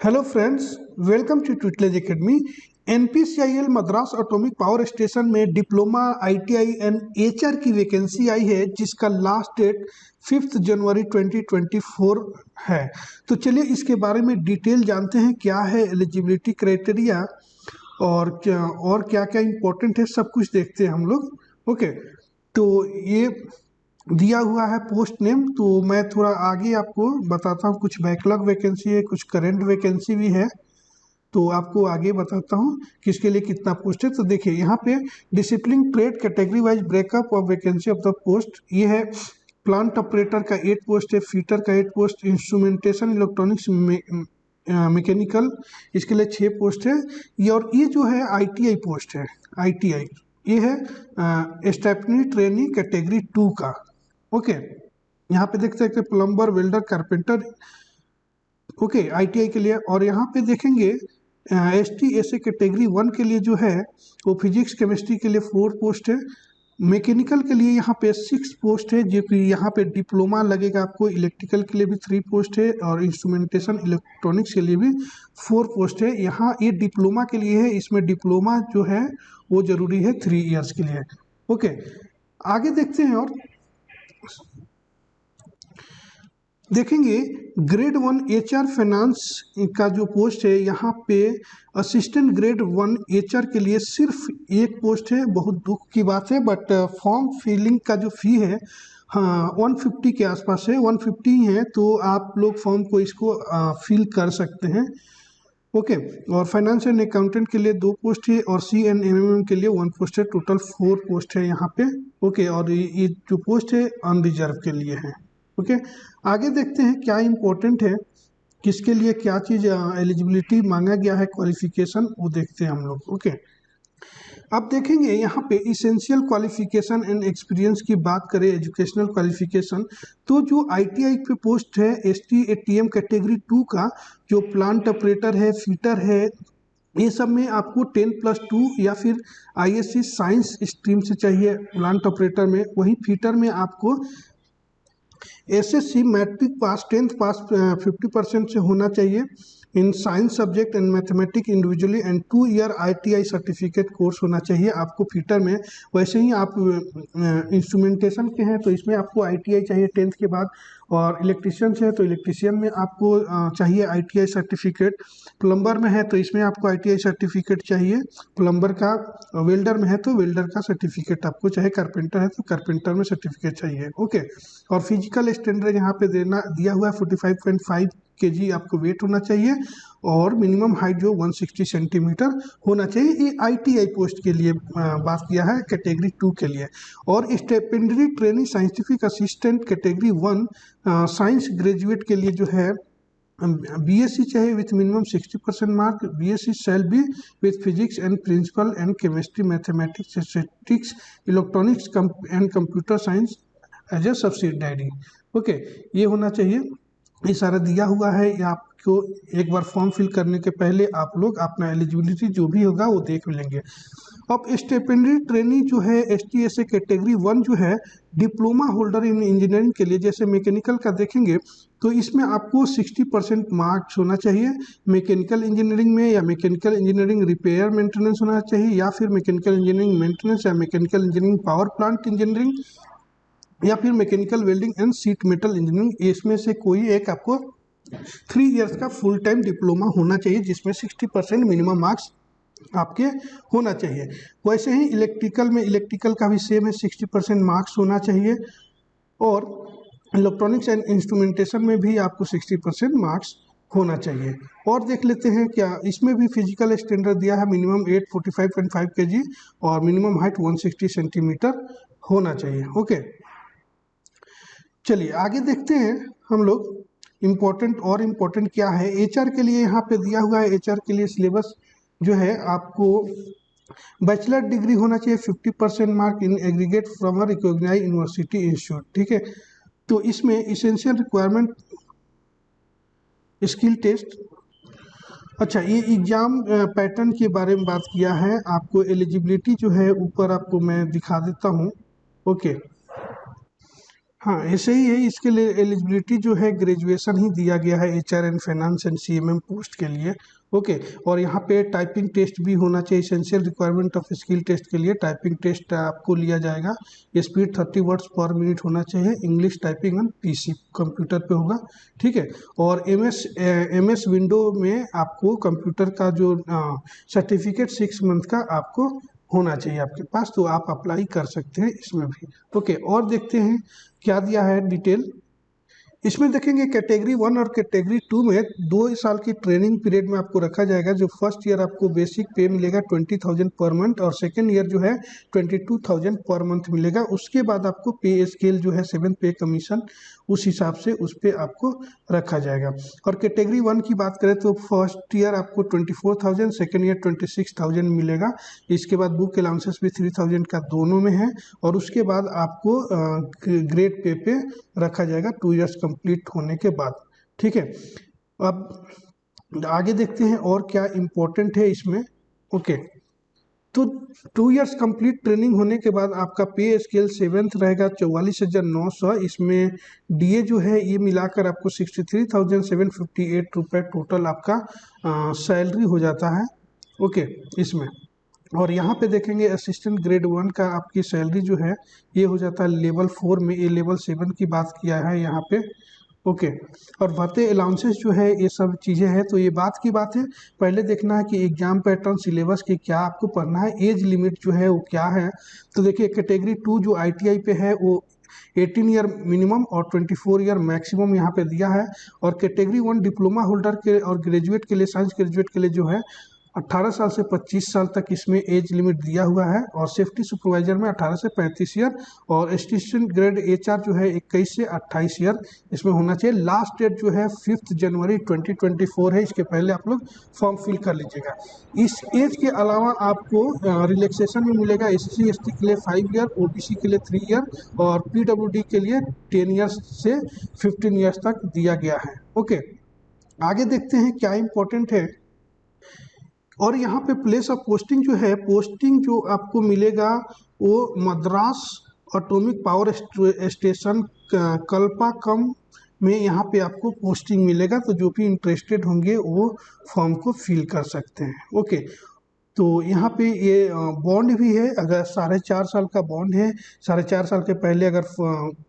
Hello friends, welcome to tutelage academy. NPCIL Madras atomic power station में diploma, ITI and HR की vacancy आई है, जिसका लास्ट डेट 5 जनवरी 2024 है। तो चलिए इसके बारे में डिटेल जानते हैं, क्या है एलिजिबिलिटी क्राइटेरिया और क्या क्या इम्पोर्टेंट है, सब कुछ देखते हैं हम लोग। ओके, तो ये दिया हुआ है पोस्ट नेम। तो मैं थोड़ा आगे आपको बताता हूँ, कुछ बैकलॉग वैकेंसी है, कुछ करंट वैकेंसी भी है, तो आपको आगे बताता हूँ किसके लिए कितना पोस्ट है। तो देखिए यहाँ पे discipline trade category wise breakup of vacancy of the post ये है। प्लांट ऑपरेटर का 8 पोस्ट है, फीटर का 8 पोस्ट, इंस्ट्रूमेंटेशन इलेक्ट्रॉनिक्स मैकेनिकल इसके लिए 6 पोस्ट है। ये और ये जो है आईटीआई पोस्ट है, आईटीआई ये है स्टेपनी ट्रेनी कैटेगरी 2 का। ओके, यहाँ पे देख सकते हैं plumber, welder, carpenter, okay ITI के लिए। और यहाँ पे देखेंगे एसटी एसए कैटेगरी 1 के लिए जो है वो फिजिक्स केमिस्ट्री के लिए 4 पोस्ट है। मैकेनिकल के लिए यहाँ पे 6 पोस्ट है, जो कि यहाँ पे डिप्लोमा लगेगा आपको। इलेक्ट्रिकल के लिए भी 3 पोस्ट है और इंस्ट्रूमेंटेशन इलेक्ट्रॉनिक्स के लिए भी 4 पोस्ट है। यहाँ ये डिप्लोमा के लिए है, इसमें डिप्लोमा जो है वो जरूरी है 3 ईयर्स के लिए। ओके, आगे देखते हैं और देखेंगे ग्रेड 1 एचआर फाइनेंस का जो पोस्ट है, यहाँ पे असिस्टेंट ग्रेड 1 एचआर के लिए सिर्फ 1 पोस्ट है। बहुत दुख की बात है, बट फॉर्म फिलिंग का जो फी है हाँ 150 के आसपास है, 150 ही है, तो आप लोग फॉर्म को इसको फिल कर सकते हैं। ओके, और फाइनेंस एंड अकाउंटेंट के लिए 2 पोस्ट है और सी एंड एम के लिए 1 पोस्ट है। टोटल 4 पोस्ट है यहाँ पे। ओके, और ये जो पोस्ट है अनरिजर्व के लिए है। ओके, आगे देखते हैं क्या इम्पोर्टेंट है, किसके लिए क्या चीज़ एलिजिबिलिटी मांगा गया है, क्वालिफिकेशन वो देखते हैं हम लोग। ओके, अब देखेंगे यहाँ पे इसेंशियल क्वालिफिकेशन एंड एक्सपीरियंस की बात करें, एजुकेशनल क्वालिफिकेशन, तो जो आईटीआई पे पोस्ट है एसटी एटीएम कैटेगरी 2 का, जो प्लांट ऑपरेटर है, फीटर है, ये सब में आपको 10+2 या फिर आईएससी साइंस स्ट्रीम से चाहिए प्लांट ऑपरेटर में। वहीं फीटर में आपको एसएससी मैट्रिक पास 10th पास 50% से होना चाहिए in science subject and mathematic individually and 2 year ITI certificate course होना चाहिए आपको फीटर में। वैसे ही आप इंस्ट्रूमेंटेशन के हैं तो इसमें आपको आईटीआई चाहिए 10th के बाद, और इलेक्ट्रिशियन से है तो इलेक्ट्रिशियन में आपको चाहिए आईटीआई सर्टिफिकेट। प्लम्बर में है तो इसमें आपको आईटीआई सर्टिफिकेट चाहिए प्लम्बर का। वेल्डर में है तो वेल्डर का सर्टिफिकेट आपको चाहिए। कारपेंटर है तो कारपेंटर में सर्टिफिकेट चाहिए। ओके, और फिजिकल स्टैंडर्ड यहाँ पे दिया हुआ है 45.5 kg आपको वेट होना चाहिए और मिनिमम हाइट जो 160 सेंटीमीटर होना चाहिए। ये आईटीआई पोस्ट के लिए बात किया है, कैटेगरी 2 के लिए। और stipendiary training scientific assistant category 1 science graduate के लिए जो है बीएससी चाहिए with minimum 60% mark. BSc shall be with physics and principal and chemistry, mathematics, statistics, electronics and computer science as a subsidiary. Okay, ये होना चाहिए। ये सारा दिया हुआ है, ये आपको एक बार फॉर्म फिल करने के पहले आप लोग अपना एलिजिबिलिटी जो भी होगा वो देख लेंगे। अब स्टेपेंडरी ट्रेनिंग जो है एसटीएसए कैटेगरी 1 जो है डिप्लोमा होल्डर इन इंजीनियरिंग के लिए, जैसे मैकेनिकल का देखेंगे तो इसमें आपको 60% मार्क्स होना चाहिए मैकेनिकल इंजीनियरिंग में, या मैकेनिकल इंजीनियरिंग रिपेयर मेंटेनेंस होना चाहिए, या फिर मैकेनिकल इंजीनियरिंग मेंटेनेंस, या mechanical engineering power plant engineering, या फिर mechanical welding and seat metal engineering. इसमें से कोई एक आपको 3 इयर्स का फुल टाइम डिप्लोमा होना चाहिए, जिसमें 60% मिनिमम मार्क्स आपके होना चाहिए। वैसे ही इलेक्ट्रिकल का भी सेम है, 60% मार्क्स होना चाहिए। और इलेक्ट्रॉनिक्स एंड इंस्ट्रूमेंटेशन में भी आपको 60% मार्क्स होना चाहिए। और देख लेते हैं क्या इसमें भी फिजिकल स्टैंडर्ड दिया है, मिनिमम 45.5 kg और मिनिमम हाइट 160 सेंटीमीटर होना चाहिए। ओके, चलिए आगे देखते हैं हम लोग इम्पोर्टेंट क्या है एचआर के लिए। यहाँ पे दिया हुआ है एचआर के लिए सिलेबस जो है, आपको बैचलर डिग्री होना चाहिए 50% mark in aggregate from a recognised university institute. ठीक है, तो इसमें इसेंशियल रिक्वायरमेंट स्किल टेस्ट। अच्छा, ये एग्जाम पैटर्न के बारे में बात किया है। आपको एलिजिबिलिटी जो है ऊपर आपको मैं दिखा देता हूँ। ओके, हाँ ऐसे ही है, इसके लिए एलिजिबिलिटी जो है ग्रेजुएशन ही दिया गया है HR and finance and CMM post के लिए। ओके, और यहाँ पे टाइपिंग टेस्ट भी होना चाहिए। Essential requirement of skill test के लिए टाइपिंग टेस्ट आपको लिया जाएगा। स्पीड 30 वर्ड्स पर मिनट होना चाहिए। English typing on PC computer पे होगा, ठीक है। और एमएस विंडो में आपको कंप्यूटर का जो सर्टिफिकेट 6 मंथ का आपको होना चाहिए आपके पास, तो आप अप्लाई कर सकते हैं इसमें भी। ओके, और देखते हैं क्या दिया है डिटेल। इसमें देखेंगे कैटेगरी 1 और कैटेगरी 2 में 2 साल की ट्रेनिंग पीरियड में आपको रखा जाएगा। जो फर्स्ट ईयर आपको बेसिक पे मिलेगा 20,000 पर मंथ, और सेकेंड ईयर जो है 22,000 पर मंथ मिलेगा। उसके बाद आपको पे स्केल जो है 7 पे कमीशन, उस हिसाब से उस पर आपको रखा जाएगा। और कैटेगरी 1 की बात करें तो फर्स्ट ईयर आपको 24,000, सेकेंड ईयर 26,000 मिलेगा। इसके बाद बुक अलाउंसेस भी 3,000 का दोनों में है। और उसके बाद आपको ग्रेड पे रखा जाएगा 2 इयर्स कंप्लीट होने के बाद, ठीक है। अब आगे देखते हैं और क्या इम्पोर्टेंट है इसमें। ओके, तो 2 इयर्स कंप्लीट ट्रेनिंग होने के बाद आपका पे स्केल 7th रहेगा 44,900। इसमें डीए जो है ये मिलाकर आपको 63,758 रुपये टोटल आपका सैलरी हो जाता है। ओके, इसमें और यहाँ पे देखेंगे असिस्टेंट ग्रेड 1 का आपकी सैलरी जो है ये हो जाता है लेवल 4 में। ये लेवल 7 की बात किया है यहाँ पे। ओके, और भत्ते अलाउंसेस जो है ये सब चीज़ें हैं। तो ये बात की बात है, पहले देखना है कि एग्जाम पैटर्न सिलेबस के क्या आपको पढ़ना है, एज लिमिट जो है वो क्या है। तो देखिए कैटेगरी 2 जो आईटीआई पे है वो 18 ईयर मिनिमम और 24 ईयर मैक्सिमम यहाँ पे दिया है। और कैटेगरी 1 डिप्लोमा होल्डर के और ग्रेजुएट के लिए, साइंस ग्रेजुएट के लिए जो है 18 साल से 25 साल तक इसमें एज लिमिट दिया हुआ है। और सेफ्टी सुपरवाइजर में 18 से 35 ईयर, और असिस्टेंट ग्रेड एचआर जो है 21 से 28 ईयर इसमें होना चाहिए। लास्ट डेट जो है 5 जनवरी 2024 है। इसके पहले आप लोग फॉर्म फिल कर लीजिएगा। इस एज के अलावा आपको रिलैक्सेशन में मिलेगा। SC ST के लिए 5 ईयर, OBC के लिए 3 ईयर और PWD के लिए 10 ईयर्स से 15 ईयर्स तक दिया गया है। ओके, आगे देखते हैं क्या इंपॉर्टेंट है। और यहाँ पे प्लेस ऑफ पोस्टिंग जो है, पोस्टिंग जो आपको मिलेगा वो मद्रास एटॉमिक पावर स्टेशन कल्पाकम में यहाँ पे आपको पोस्टिंग मिलेगा। तो जो भी इंटरेस्टेड होंगे वो फॉर्म को फिल कर सकते हैं। ओके, तो यहाँ पे ये बॉन्ड भी है। अगर 4.5 साल का बॉन्ड है, 4.5 साल के पहले अगर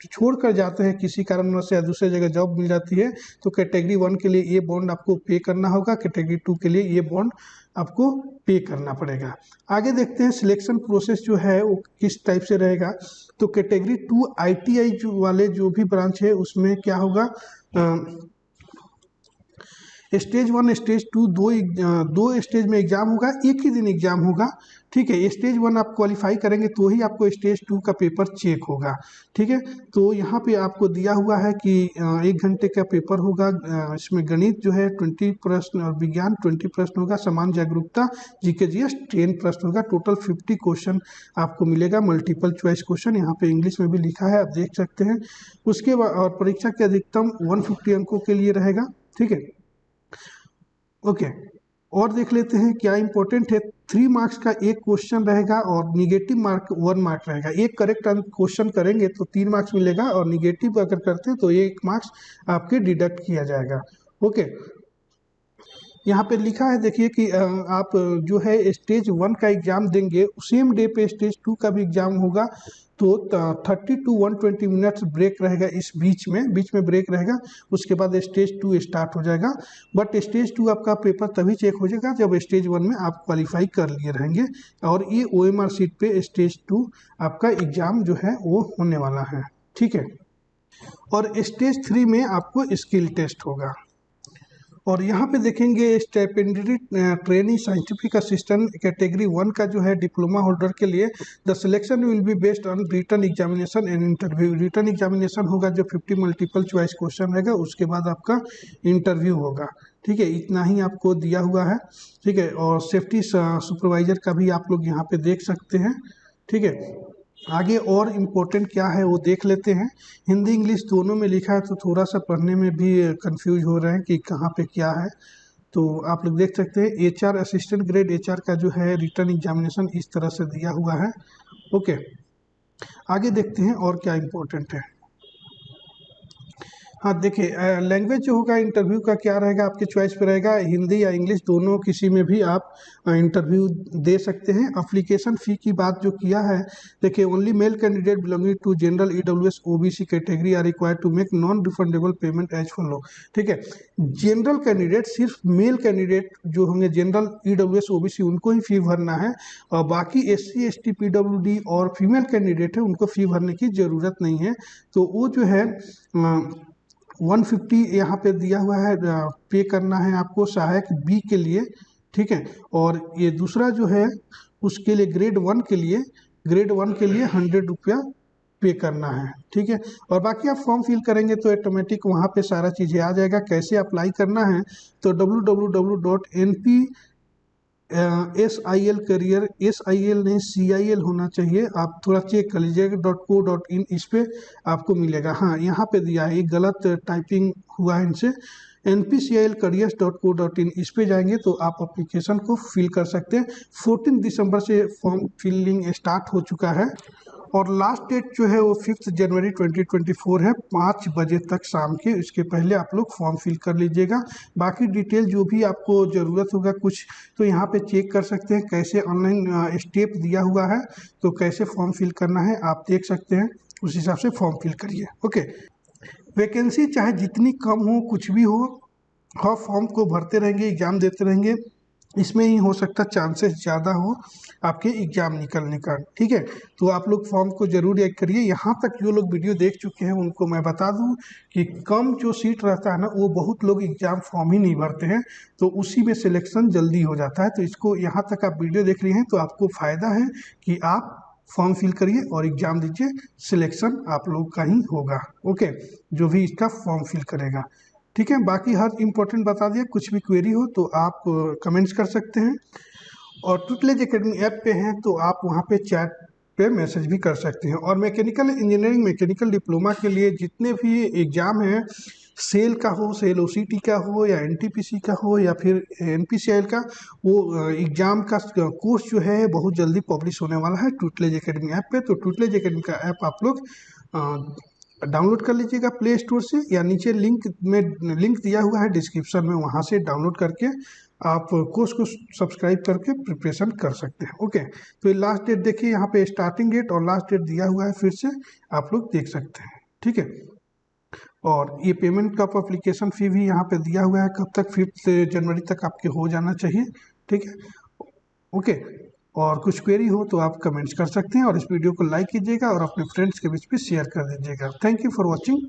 छोड़ कर जाते हैं किसी कारणवश या दूसरे जगह जॉब मिल जाती है तो कैटेगरी 1 के लिए ये बॉन्ड आपको पे करना होगा। कैटेगरी 2 के लिए ये बॉन्ड आपको पे करना पड़ेगा। आगे देखते हैं सिलेक्शन प्रोसेस जो है वो किस टाइप से रहेगा। तो कैटेगरी 2 आईटीआई वाले जो भी ब्रांच है उसमें क्या होगा, स्टेज 1 स्टेज 2 दो स्टेज में एग्जाम होगा, एक ही दिन एग्जाम होगा, ठीक है। स्टेज 1 आप क्वालिफाई करेंगे तो ही आपको स्टेज 2 का पेपर चेक होगा, ठीक है। तो यहाँ पे आपको दिया हुआ है कि 1 घंटे का पेपर होगा। इसमें गणित जो है 20 प्रश्न और विज्ञान 20 प्रश्न होगा। समान जागरूकता जीके जीएस 10 प्रश्न होगा। टोटल 50 क्वेश्चन आपको मिलेगा, मल्टीपल चॉइस क्वेश्चन। यहाँ पे इंग्लिश में भी लिखा है, आप देख सकते हैं। उसके बाद और परीक्षा के अधिकतम 150 अंकों के लिए रहेगा, ठीक है। ओके, और देख लेते हैं क्या इंपॉर्टेंट है। 3 मार्क्स का एक क्वेश्चन रहेगा और निगेटिव मार्क 1 मार्क रहेगा। एक करेक्ट क्वेश्चन करेंगे तो 3 मार्क्स मिलेगा, और निगेटिव अगर करते हैं तो 1 मार्क्स आपके डिडक्ट किया जाएगा। ओके, यहाँ पे लिखा है देखिए कि आप जो है स्टेज 1 का एग्ज़ाम देंगे, सेम डे पे स्टेज 2 का भी एग्ज़ाम होगा। तो 30 to 120 मिनट्स ब्रेक रहेगा, इस बीच में ब्रेक रहेगा। उसके बाद स्टेज 2 स्टार्ट हो जाएगा। बट स्टेज 2 आपका पेपर तभी चेक हो जाएगा जब स्टेज 1 में आप क्वालिफाई कर लिए रहेंगे। और ये OMR सीट पे स्टेज 2 आपका एग्ज़ाम जो है वो होने वाला है, ठीक है। और स्टेज 3 में आपको स्किल टेस्ट होगा। और यहाँ पे देखेंगे stipendiary trainee scientific assistant category 1 का जो है डिप्लोमा होल्डर के लिए the selection will be based on written examination and interview. Written examination होगा जो 50 मल्टीपल चॉइस क्वेश्चन रहेगा, उसके बाद आपका इंटरव्यू होगा, ठीक है। इतना ही आपको दिया हुआ है, ठीक है। और सेफ्टी सुपरवाइजर का भी आप लोग यहाँ पे देख सकते हैं, ठीक है। आगे और इम्पोर्टेंट क्या है वो देख लेते हैं। हिंदी इंग्लिश दोनों में लिखा है तो थोड़ा सा पढ़ने में भी कंफ्यूज हो रहे हैं कि कहाँ पे क्या है। तो आप लोग देख सकते हैं HR असिस्टेंट ग्रेड HR का जो है रिटन एग्जामिनेशन इस तरह से दिया हुआ है। ओके, आगे देखते हैं और क्या इम्पोर्टेंट है। हाँ देखिए, लैंग्वेज जो होगा इंटरव्यू का क्या रहेगा, आपके चॉइस पे रहेगा, हिंदी या इंग्लिश दोनों किसी में भी आप इंटरव्यू दे सकते हैं। एप्लीकेशन फ़ी की बात जो किया है, देखिए only male candidate belonging to general EWS OBC category are required to make non refundable payment as follow. ठीक है, जनरल कैंडिडेट सिर्फ मेल कैंडिडेट जो होंगे जनरल ईडब्ल्यूएस ओबीसी उनको ही फ़ी भरना है, और बाकी एससी एसटी पीडब्ल्यूडी और फीमेल कैंडिडेट है उनको फ़ी भरने की ज़रूरत नहीं है। तो वो जो है 150 यहाँ पे दिया हुआ है, पे करना है आपको सहायक बी के लिए। ठीक है, और ये दूसरा जो है उसके लिए ग्रेड 1 के लिए 100 रुपया पे करना है। ठीक है, और बाकी आप फॉर्म फिल करेंगे तो ऑटोमेटिक वहाँ पे सारा चीज़ें आ जाएगा। कैसे अप्लाई करना है तो www.np.sil करियर, SIL नहीं CIL होना चाहिए, आप थोड़ा चेक कर लीजिएगा .co.in, इस पे आपको मिलेगा। हाँ यहाँ पे दिया है, ये गलत टाइपिंग हुआ है इनसे, npcilcareers.co.in, इस पे जाएंगे तो आप एप्लीकेशन को फिल कर सकते हैं। 14 दिसंबर से फॉर्म फिलिंग स्टार्ट हो चुका है, और लास्ट डेट जो है वो 5 जनवरी 2024 है, 5 बजे तक शाम के। इसके पहले आप लोग फॉर्म फिल कर लीजिएगा। बाकी डिटेल जो भी आपको ज़रूरत होगा कुछ तो यहाँ पे चेक कर सकते हैं, कैसे ऑनलाइन स्टेप दिया हुआ है, तो कैसे फॉर्म फिल करना है आप देख सकते हैं, उस हिसाब से फॉर्म फिल करिए। ओके, वैकेंसी चाहे जितनी कम हो कुछ भी हो, हाँ फॉर्म को भरते रहेंगे, एग्ज़ाम देते रहेंगे, इसमें ही हो सकता चांसेस ज़्यादा हो आपके एग्ज़ाम निकलने का। ठीक है, तो आप लोग फॉर्म को ज़रूर एक करिए। यहाँ तक जो लोग वीडियो देख चुके हैं उनको मैं बता दूँ कि कम जो सीट रहता है ना, वो बहुत लोग एग्ज़ाम फॉर्म ही नहीं भरते हैं, तो उसी में सिलेक्शन जल्दी हो जाता है। तो इसको यहाँ तक आप वीडियो देख रहे हैं तो आपको फ़ायदा है कि आप फॉर्म फिल करिए और एग्ज़ाम दीजिए, सिलेक्शन आप लोग का ही होगा। ओके, जो भी इसका फॉर्म फिल करेगा। ठीक है, बाकी हर इम्पोर्टेंट बता दिया, कुछ भी क्वेरी हो तो आप कमेंट्स कर सकते हैं, और ट्यूटलेज एकेडमी ऐप पे हैं तो आप वहाँ पे चैट पे मैसेज भी कर सकते हैं। और मैकेनिकल इंजीनियरिंग, मैकेनिकल डिप्लोमा के लिए जितने भी एग्ज़ाम हैं, सेल का हो, सेल ओसीटी का हो, या एनटीपीसी का हो, या फिर एनपीसीआई का, वो एग्ज़ाम का कोर्स जो है बहुत जल्दी पब्लिश होने वाला है ट्यूटलेज एकेडमी ऐप पे। तो ट्यूटलेज एकेडमी का ऐप आप लोग डाउनलोड कर लीजिएगा प्ले स्टोर से, या नीचे लिंक दिया हुआ है डिस्क्रिप्शन में, वहाँ से डाउनलोड करके आप कोर्स को सब्सक्राइब करके प्रिपरेशन कर सकते हैं। ओके, तो ये लास्ट डेट देखिए, यहाँ पे स्टार्टिंग डेट और लास्ट डेट दिया हुआ है, फिर से आप लोग देख सकते हैं। ठीक है, और ये पेमेंट का एप्लीकेशन फ़ी भी यहाँ पे दिया हुआ है, कब तक 5 जनवरी तक आपके हो जाना चाहिए। ठीक है, ओके, और कुछ क्वेरी हो तो आप कमेंट्स कर सकते हैं, और इस वीडियो को लाइक कीजिएगा और अपने फ्रेंड्स के बीच में शेयर कर दीजिएगा। Thank you for watching.